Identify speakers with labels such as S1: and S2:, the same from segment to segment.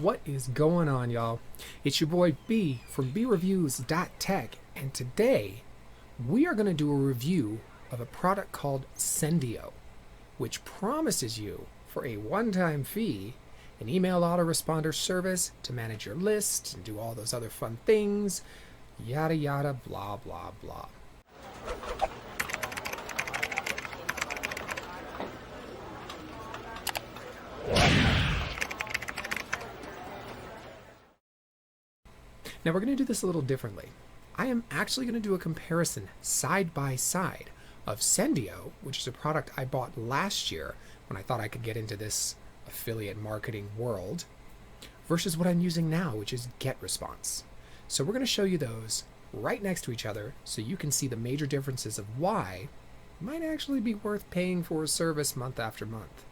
S1: What is going on, y'all? It's your boy B from breviews.tech, and today we are going to do a review of a product called Sendiio, which promises you, for a one-time fee, an email autoresponder service to manage your list and do all those other fun things, yada yada, blah blah blah. Now we're going to do this a little differently. I am actually going to do a comparison side by side of Sendiio, which is a product I bought last year when I thought I could get into this affiliate marketing world, versus what I'm using now, which is GetResponse. So we're going to show you those right next to each other so you can see the major differences of why it might actually be worth paying for a service month after month.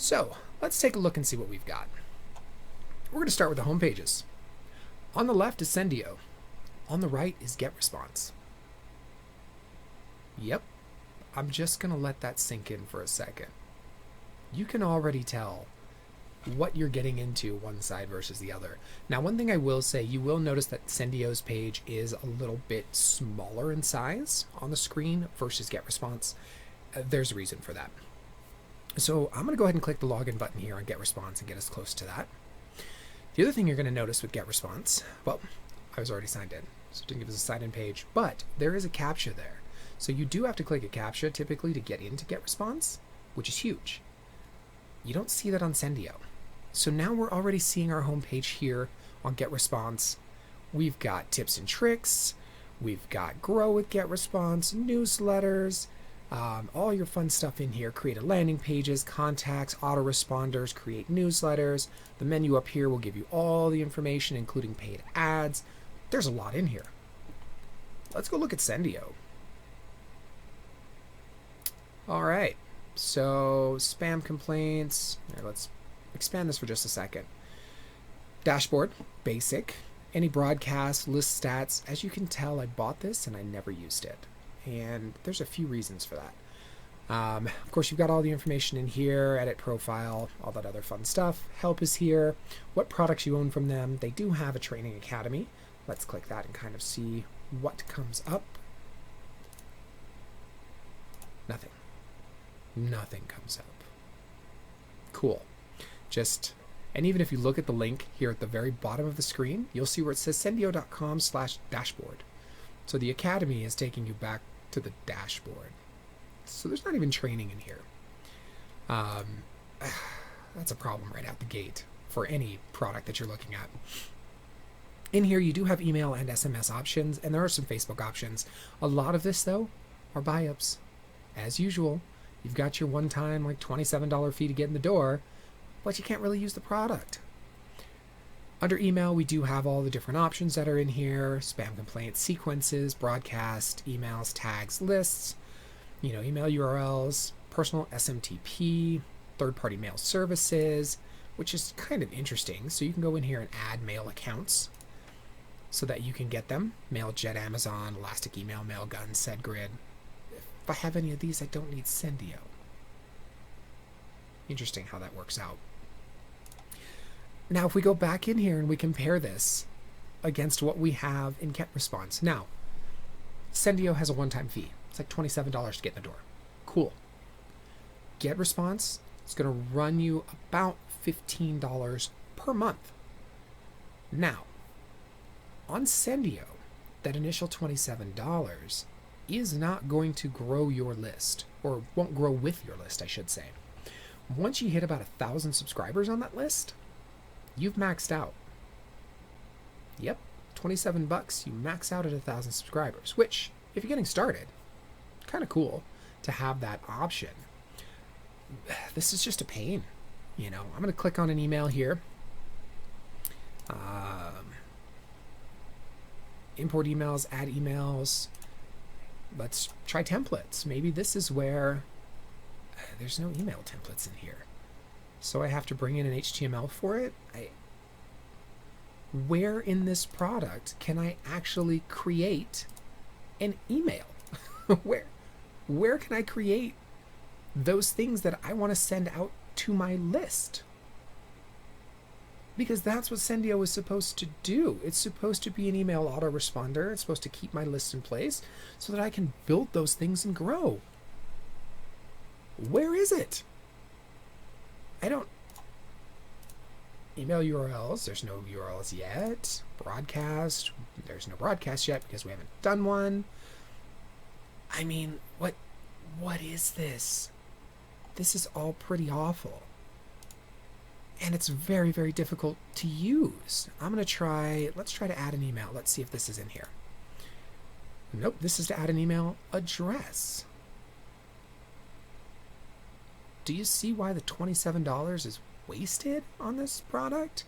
S1: So let's take a look and see what we've got. We're going to start with the home pages. On the left is Sendiio. On the right is GetResponse. Yep, I'm just going to let that sink in for a second. You can already tell what you're getting into one side versus the other. Now, one thing I will say, you will notice that Sendiio's page is a little bit smaller in size on the screen versus GetResponse. There's a reason for that. So I'm going to go ahead and click the login button here on GetResponse and get us close to that. The other thing you're going to notice with GetResponse, well, I was already signed in, so it didn't give us a sign-in page, but there is a CAPTCHA there. So you do have to click a CAPTCHA typically to get into GetResponse, which is huge. You don't see that on Sendiio. So now we're already seeing our homepage here on GetResponse. We've got tips and tricks. We've got Grow with GetResponse, newsletters, all your fun stuff in here. Create a landing pages, contacts, autoresponders, create newsletters. The menu up here will give you all the information, including paid ads. There's a lot in here. Let's go look at Sendiio. All right, so spam complaints. Here, let's expand this for just a second. Dashboard, basic. Any broadcast, list stats. As you can tell, I bought this and I never used it. And there's a few reasons for that. Of course, you've got all the information in here, edit profile, all that other fun stuff. Help is here, what products you own from them. They do have a training academy. Let's click that and kind of see what comes up. Nothing. Nothing comes up. Cool. And even if you look at the link here at the very bottom of the screen, you'll see where it says sendio.com/dashboard. So the academy is taking you back to the dashboard. So there's not even training in here. That's a problem right out the gate for any product that you're looking at. In here, you do have email and SMS options, and there are some Facebook options. A lot of this, though, are buy-ups. As usual, you've got your one-time, like $27 fee to get in the door, but you can't really use the product. Under email, we do have all the different options that are in here: spam complaints, sequences, broadcast, emails, tags, lists, email URLs, personal SMTP, third-party mail services, which is kind of interesting. So you can go in here and add mail accounts so that you can get them. Mailjet, Amazon, Elastic Email, Mailgun, SendGrid. If I have any of these, I don't need Sendiio. Interesting how that works out. Now, if we go back in here and we compare this against what we have in GetResponse. Now, Sendiio has a one-time fee. It's like $27 to get in the door. Cool. GetResponse is going to run you about $15 per month. Now, on Sendiio, that initial $27 is not going to grow your list, or won't grow with your list, I should say. Once you hit about 1,000 subscribers on that list, you've maxed out. Yep, $27, you max out at 1,000 subscribers, which, if you're getting started, kind of cool to have that option. This is just a pain. I'm going to click on an email here. Import emails, add emails. Let's try templates. Maybe this is where there's no email templates in here. So I have to bring in an HTML for it. where in this product can I actually create an email? where can I create those things that I want to send out to my list? Because that's what Sendiio is supposed to do. It's supposed to be an email autoresponder. It's supposed to keep my list in place so that I can build those things and grow. Where is it? I don't... Email URLs, there's no URLs yet. Broadcast, there's no broadcast yet because we haven't done one. I mean, what is this? This is all pretty awful. And it's very, very difficult to use. let's try to add an email. Let's see if this is in here. Nope, this is to add an email address. Do you see why the $27 is wasted on this product?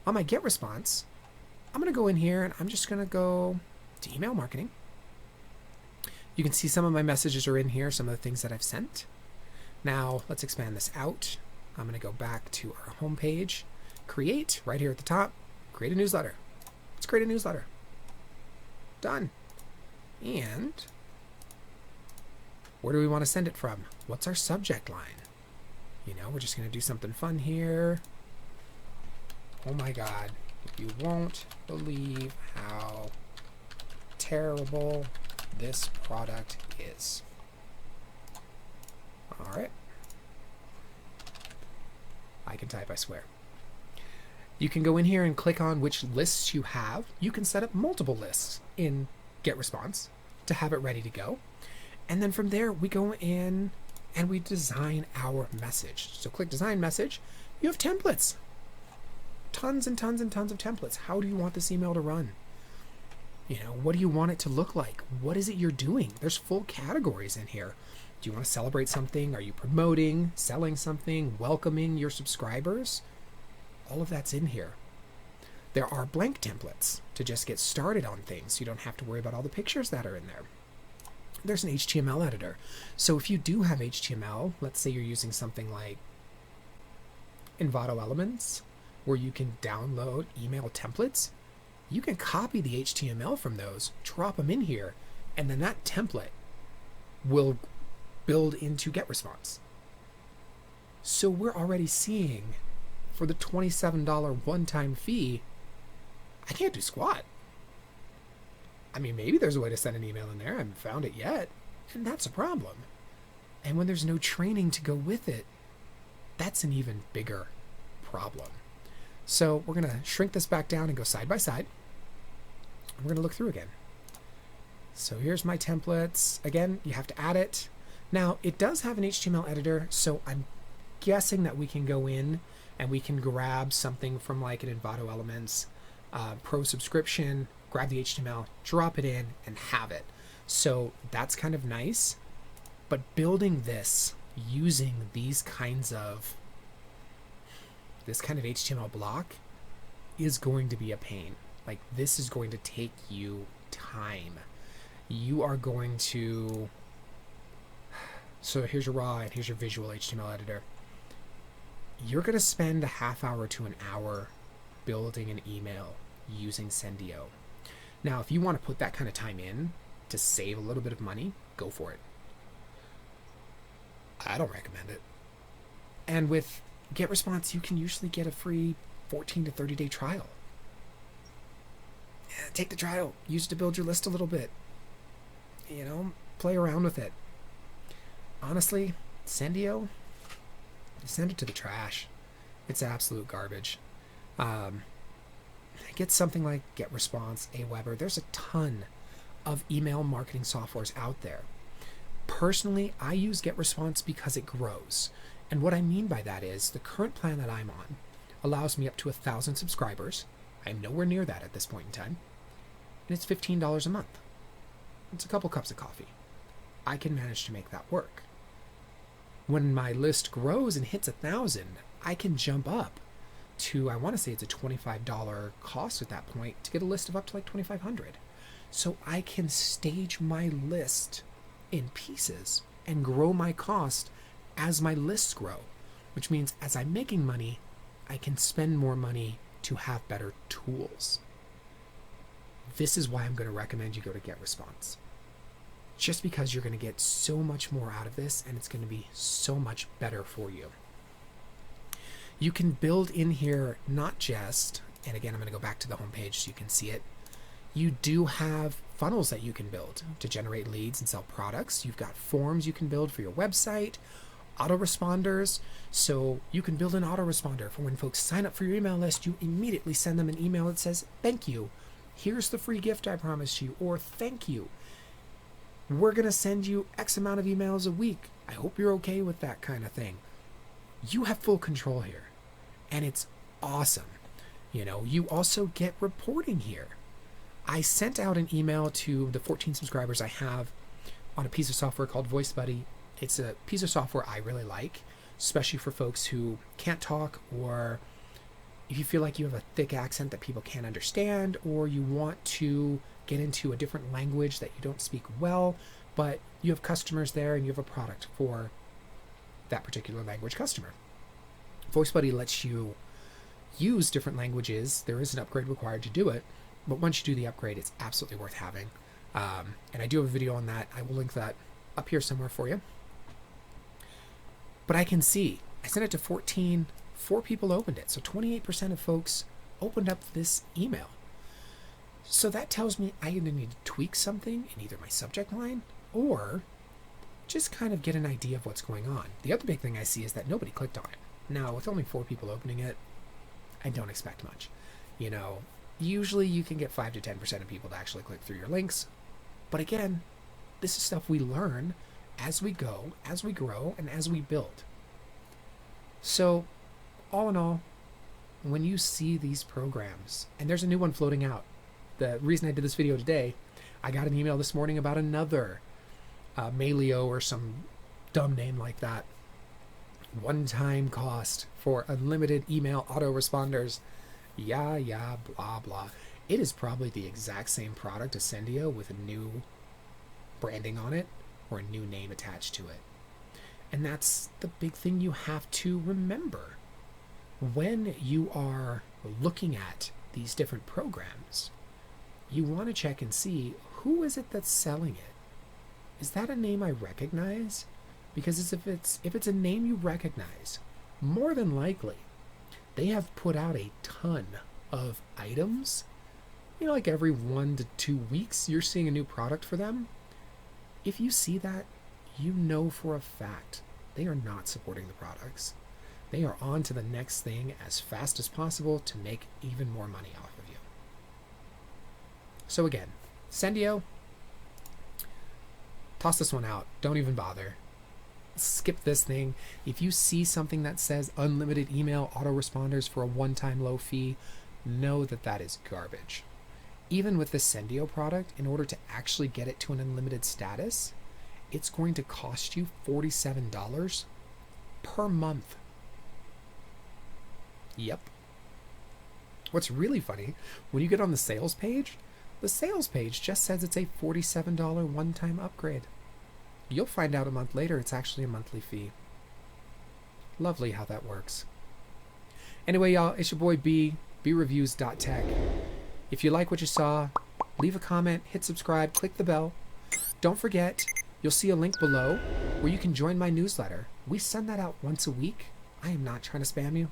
S1: On my GetResponse, I'm going to go in here and I'm just going to go to email marketing. You can see some of my messages are in here, some of the things that I've sent. Now, let's expand this out. I'm going to go back to our home page, create, right here at the top, create a newsletter. Let's create a newsletter. Done. And where do we want to send it from? What's our subject line? You know, we're just going to do something fun here. Oh my God, you won't believe how terrible this product is. All right. I can type, I swear. You can go in here and click on which lists you have. You can set up multiple lists in GetResponse to have it ready to go. And then from there, we go in and we design our message. So click design message. You have templates. Tons and tons and tons of templates. How do you want this email to run? You know, what do you want it to look like? What is it you're doing? There's full categories in here. Do you want to celebrate something? Are you promoting, selling something, welcoming your subscribers? All of that's in here. There are blank templates to just get started on things. You don't have to worry about all the pictures that are in there. There's an HTML editor. So if you do have HTML, let's say you're using something like Envato Elements, where you can download email templates, you can copy the HTML from those, drop them in here, and then that template will build into GetResponse. So we're already seeing for the $27 one-time fee, I can't do squat. I mean, maybe there's a way to send an email in there. I haven't found it yet, and that's a problem. And when there's no training to go with it, that's an even bigger problem. So we're going to shrink this back down and go side by side. We're going to look through again. So here's my templates. Again, you have to add it. Now, it does have an HTML editor, so I'm guessing that we can go in and we can grab something from like an Envato Elements Pro subscription, grab the HTML, drop it in, and have it. So that's kind of nice. But building this using this kind of HTML block is going to be a pain. Like, this is going to take you time. You are going to... So here's your raw and here's your visual HTML editor. You're going to spend a half hour to an hour building an email using Sendiio. Now, if you want to put that kind of time in to save a little bit of money, go for it. I don't recommend it. And with GetResponse, you can usually get a free 14 to 30-day trial. Yeah, take the trial. Use it to build your list a little bit. You know, play around with it. Honestly, Sendiio, send it to the trash. It's absolute garbage. Get something like GetResponse, Aweber. There's a ton of email marketing softwares out there. Personally, I use GetResponse because it grows. And what I mean by that is the current plan that I'm on allows me up to 1,000 subscribers. I'm nowhere near that at this point in time. And it's $15 a month. It's a couple cups of coffee. I can manage to make that work. When my list grows and hits 1,000, I can jump up to, I want to say it's a $25 cost at that point to get a list of up to like 2,500. So I can stage my list in pieces and grow my cost as my lists grow, which means as I'm making money, I can spend more money to have better tools. This is why I'm going to recommend you go to GetResponse. Just because you're going to get so much more out of this, and it's going to be so much better for you. You can build in here not just, and again, I'm going to go back to the home page so you can see it. You do have funnels that you can build to generate leads and sell products. You've got forms you can build for your website, autoresponders. So you can build an autoresponder for when folks sign up for your email list, you immediately send them an email that says, thank you. Here's the free gift I promised you, or thank you. We're going to send you X amount of emails a week. I hope you're okay with that kind of thing. You have full control here, and it's awesome. You also get reporting here. I sent out an email to the 14 subscribers I have on a piece of software called VoiceBuddy. It's a piece of software I really like, especially for folks who can't talk, or if you feel like you have a thick accent that people can't understand, or you want to get into a different language that you don't speak well, but you have customers there and you have a product for that particular language customer. VoiceBuddy lets you use different languages. There is an upgrade required to do it, but once you do the upgrade, it's absolutely worth having. And I do have a video on that. I will link that up here somewhere for you. But I can see, I sent it to 14, 4 people opened it. So 28% of folks opened up this email. So that tells me I either need to tweak something in either my subject line or just kind of get an idea of what's going on. The other big thing I see is that nobody clicked on it. Now, with only 4 people opening it, I don't expect much. Usually you can get 5 to 10% of people to actually click through your links. But again, this is stuff we learn as we go, as we grow, and as we build. So, all in all, when you see these programs, and there's a new one floating out. The reason I did this video today, I got an email this morning about another Mailio or some dumb name like that. One-time cost for unlimited email autoresponders. Yeah, blah, blah. It is probably the exact same product as Sendiio with a new branding on it or a new name attached to it. And that's the big thing you have to remember. When you are looking at these different programs, you want to check and see, who is it that's selling it? Is that a name I recognize? Because if it's a name you recognize, more than likely, they have put out a ton of items. Like every 1 to 2 weeks, you're seeing a new product for them. If you see that, you know for a fact they are not supporting the products. They are on to the next thing as fast as possible to make even more money off of you. So again, Sendiio, toss this one out. Don't even bother. Skip this thing. If you see something that says unlimited email autoresponders for a one-time low fee, know that that is garbage. Even with the Sendiio product, in order to actually get it to an unlimited status, it's going to cost you $47 per month. Yep. What's really funny, when you get on the sales page just says it's a $47 one-time upgrade. You'll find out a month later it's actually a monthly fee. Lovely how that works. Anyway, y'all, it's your boy B, breviews.tech. If you like what you saw, leave a comment, hit subscribe, click the bell. Don't forget, you'll see a link below where you can join my newsletter. We send that out once a week. I am not trying to spam you.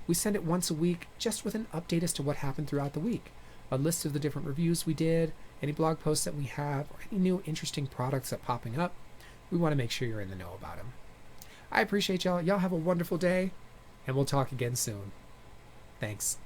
S1: We send it once a week just with an update as to what happened throughout the week. A list of the different reviews we did, any blog posts that we have, or any new interesting products that are popping up. We want to make sure you're in the know about them. I appreciate y'all. Y'all have a wonderful day, and we'll talk again soon. Thanks.